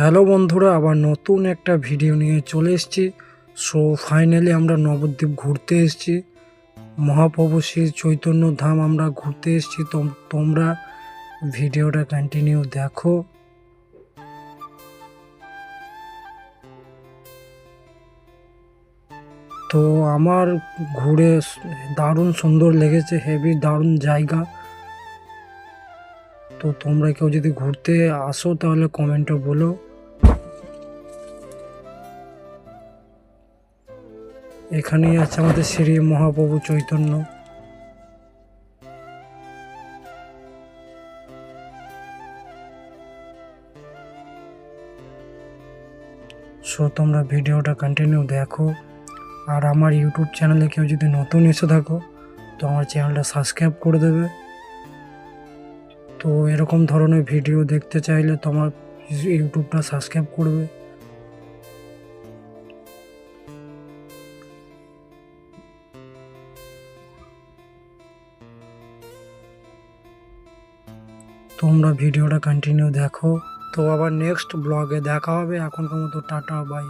Hello বন্ধুরা, আবার নতুন একটা ভিডিও নিয়ে চলে এসেছি। সো ফাইনালি আমরা নবদ্বীপ ঘুরতে এসেছি। মহাপ্রভু শ্রী চৈতন্য ধাম আমরা ঘুরতে এসেছি। তোমরা ভিডিওটা কন্টিনিউ দেখো। তো আমার ঘুরে দারুণ সুন্দর লেগেছে, হেভি দারুণ জায়গা। তো তোমরা কেউ যদি ঘুরতে আসো তাহলে কমেন্টে বলো। এখানেই আছে আমাদের শ্রী মহাপ্রভু চৈতন্য। সো তোমরা ভিডিওটা কন্টিনিউ দেখো। আর আমার ইউটিউব চ্যানেলে কেউ যদি নতুন এসে থাকো তো আমার চ্যানেলটা সাবস্ক্রাইব করে দেবে। তো এরকম ধরনের ভিডিও দেখতে চাইলে তোমার ইউটিউবটা সাবস্ক্রাইব করবে। তোমরা ভিডিওটা কন্টিনিউ দেখো। তো আবার নেক্সট ব্লগে দেখা হবে। এখনকার মতো টাটা, বাই।